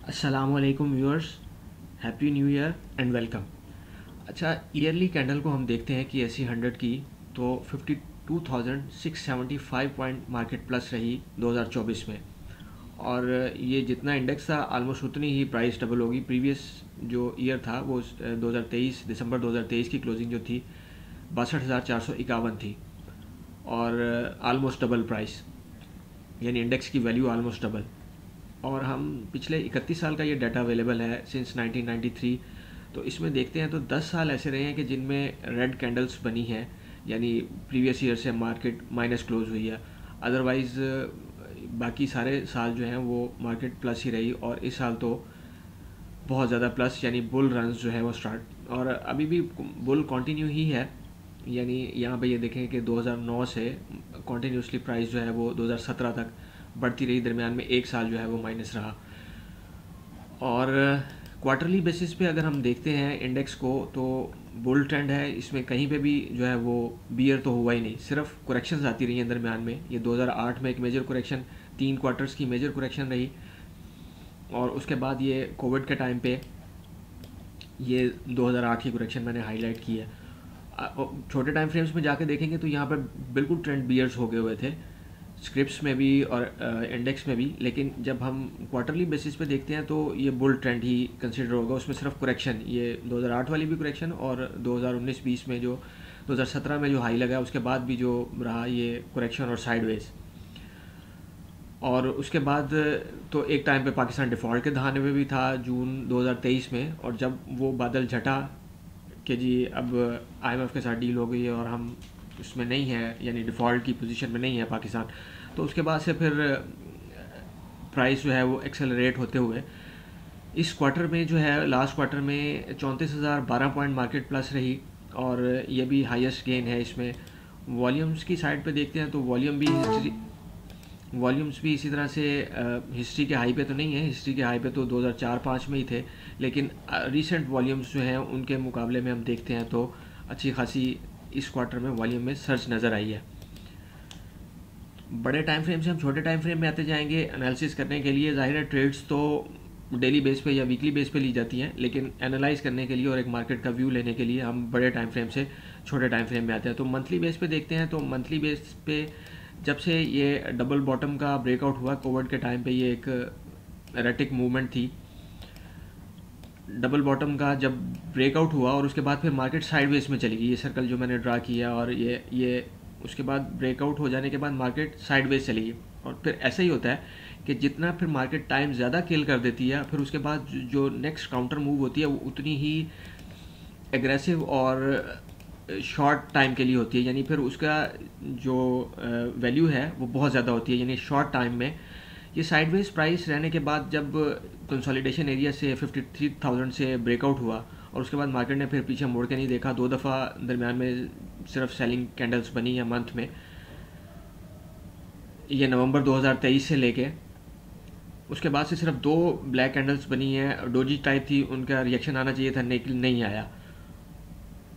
अस्सलामुअलैकुम viewers, happy new year and welcome. अच्छा, yearly candle को हम देखते हैं कि एस सी 100 की तो 52,675 पॉइंट मार्केट प्लस रही 2024 में। और ये जितना इंडेक्स था ऑलमोस्ट उतनी ही प्राइस डबल होगी। प्रीवियस जो ईयर था वो 2023 दिसंबर 2023 की क्लोजिंग जो थी 62,451 थी और ऑलमोस्ट डबल प्राइस, यानी इंडेक्स की वैल्यू ऑलमोस्ट डबल। और हम पिछले 31 साल का ये डाटा अवेलेबल है सिंस 1993। तो इसमें देखते हैं तो 10 साल ऐसे रहे हैं कि जिनमें रेड कैंडल्स बनी हैं, यानी प्रीवियस ईयर से मार्केट माइनस क्लोज हुई है। अदरवाइज़ बाकी सारे साल जो हैं वो मार्केट प्लस ही रही, और इस साल तो बहुत ज़्यादा प्लस, यानी बुल रन्स जो है वो स्टार्ट, और अभी भी बुल कंटिन्यू ही है। यानी यहाँ पे ये देखें कि 2009 से कॉन्टीन्यूसली प्राइस जो है वो 2017 तक बढ़ती रही, दरमियान में एक साल जो है वो माइनस रहा। और क्वार्टरली बेसिस पे अगर हम देखते हैं इंडेक्स को तो बुल ट्रेंड है, इसमें कहीं पे भी जो है वो बियर तो हुआ ही नहीं, सिर्फ करेक्शंस आती रही हैं दरमियान में। ये 2008 में एक मेजर करेक्शन, 3 क्वार्टर्स की मेजर करेक्शन रही, और उसके बाद ये कोविड के टाइम पे ये 2008 की करेक्शन मैंने हाईलाइट की है। छोटे टाइम फ्रेम्स में जाके देखेंगे तो यहाँ पर बिल्कुल ट्रेंड बियर्स हो गए हुए थे, स्क्रिप्ट्स में भी और इंडेक्स में भी। लेकिन जब हम क्वार्टरली बेसिस पे देखते हैं तो ये बुल ट्रेंड ही कंसिडर होगा, उसमें सिर्फ करेक्शन, ये 2008 वाली भी करेक्शन और 2019-20 में जो 2017 में जो हाई लगा उसके बाद भी जो रहा ये करेक्शन और साइडवेज। और उसके बाद तो एक टाइम पे पाकिस्तान डिफ़ॉल्ट के दहाने में भी था जून 2023 में, और जब वो बादल झटा कि जी अब IMF के साथ डील हो गई है और हम उसमें नहीं है, यानी डिफ़ॉल्ट की पोजीशन में नहीं है पाकिस्तान, तो उसके बाद से फिर प्राइस जो है वो एक्सेलरेट होते हुए इस क्वार्टर में जो है, लास्ट क्वार्टर में 34,012 पॉइंट मार्केट प्लस रही, और ये भी हाईएस्ट गेन है इसमें। वॉल्यूम्स की साइड पे देखते हैं तो वॉल्यूम्स भी इसी तरह से हिस्ट्री के हाई पे तो नहीं है, हिस्ट्री के हाई पे तो 2004-05 में ही थे, लेकिन रीसेंट वॉल्यूम्स जो हैं उनके मुकाबले में हम देखते हैं तो अच्छी खासी इस क्वार्टर में वॉल्यूम में सर्च नज़र आई है। बड़े टाइम फ्रेम से हम छोटे टाइम फ्रेम में आते जाएंगे एनालिसिस करने के लिए। ज़ाहिर है ट्रेड्स तो डेली बेस पे या वीकली बेस पे ली जाती हैं, लेकिन एनालाइज करने के लिए और एक मार्केट का व्यू लेने के लिए हम बड़े टाइम फ्रेम से छोटे टाइम फ्रेम में आते हैं। तो मंथली बेस पे देखते हैं तो मंथली बेस पे जब से ये डबल बॉटम का ब्रेकआउट हुआ कोविड के टाइम पे, ये एक एरेटिक मूवमेंट थी। डबल बॉटम का जब ब्रेकआउट हुआ और उसके बाद फिर मार्केट साइडवेज में चली गई, ये सर्कल जो मैंने ड्रा किया, और ये उसके बाद ब्रेकआउट हो जाने के बाद मार्केट साइडवेज चली गई। और फिर ऐसा ही होता है कि जितना फिर मार्केट टाइम ज़्यादा किल कर देती है, फिर उसके बाद जो नेक्स्ट काउंटर मूव होती है वो उतनी ही एग्रेसिव और शॉर्ट टाइम के लिए होती है, यानी फिर उसका जो वैल्यू है वो बहुत ज़्यादा होती है। यानी शॉर्ट टाइम में ये साइडवेज प्राइस रहने के बाद जब कंसोलिडेशन एरिया से 53,000 से ब्रेकआउट हुआ और उसके बाद मार्केट ने फिर पीछे मुड़ के नहीं देखा, 2 दफ़ा दरमियान में सिर्फ सेलिंग कैंडल्स बनी है मंथ में, ये नवंबर 2023 से लेके उसके बाद से सिर्फ 2 ब्लैक कैंडल्स बनी हैं। डोजी टाइप थी, उनका रिएक्शन आना चाहिए था, नहीं आया।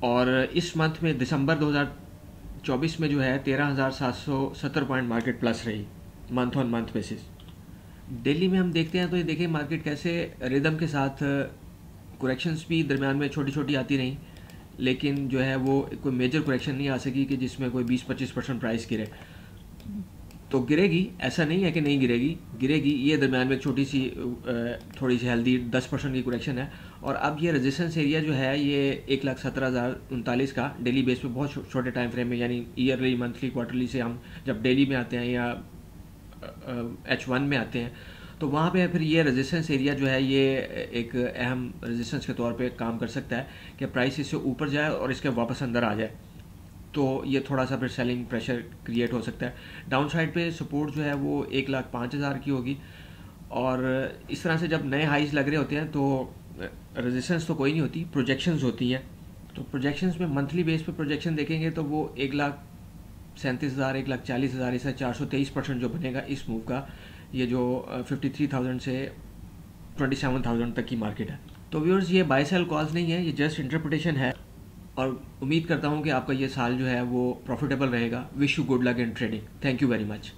और इस मंथ में दिसंबर 2024 में जो है 13,770 पॉइंट मार्केट प्लस रही month on month basis. Delhi में हम देखते हैं तो ये देखिए मार्केट कैसे रिदम के साथ करेक्शंस भी दरमियान में छोटी छोटी आती रहीं, लेकिन जो है वो कोई मेजर करेक्शन नहीं आ सकी कि जिसमें कोई 20-25% प्राइस गिरे। तो गिरेगी, ऐसा नहीं है कि नहीं गिरेगी। ये दरमियान में छोटी सी थोड़ी सी हेल्दी 10% की करेक्शन है। और अब ये रेजिस्टेंस एरिया जो है ये 1,17,039 का डेली बेस पे बहुत छोटे टाइम फ्रेम में, यानी ईयरली, मंथली, क्वार्टरली से हम जब डेली में आते हैं या H1 में आते हैं तो वहाँ पे फिर ये रेजिस्टेंस एरिया जो है ये एक अहम रेजिस्टेंस के तौर पे काम कर सकता है कि प्राइस इससे ऊपर जाए और इसके वापस अंदर आ जाए, तो ये थोड़ा सा फिर सेलिंग प्रेशर क्रिएट हो सकता है। डाउन साइड पे सपोर्ट जो है वो 1,05,000 की होगी, और इस तरह से जब नए हाइज लग रहे होते हैं तो रेजिस्टेंस तो कोई नहीं होती, प्रोजेक्शंस होती हैं। तो प्रोजेक्शंस में मंथली बेस पे प्रोजेक्शन देखेंगे तो वो 1,37,000, 1,40,000, इससे 423% जो बनेगा इस मूव का, ये जो 53,000 से 27,000 तक की मार्केट है। तो व्यूअर्स, ये बाय सेल कॉल्स नहीं है, ये जस्ट इंटरप्रिटेशन है, और उम्मीद करता हूँ कि आपका ये साल जो है वो प्रॉफिटेबल रहेगा। Wish you good luck in trading. Thank you very much.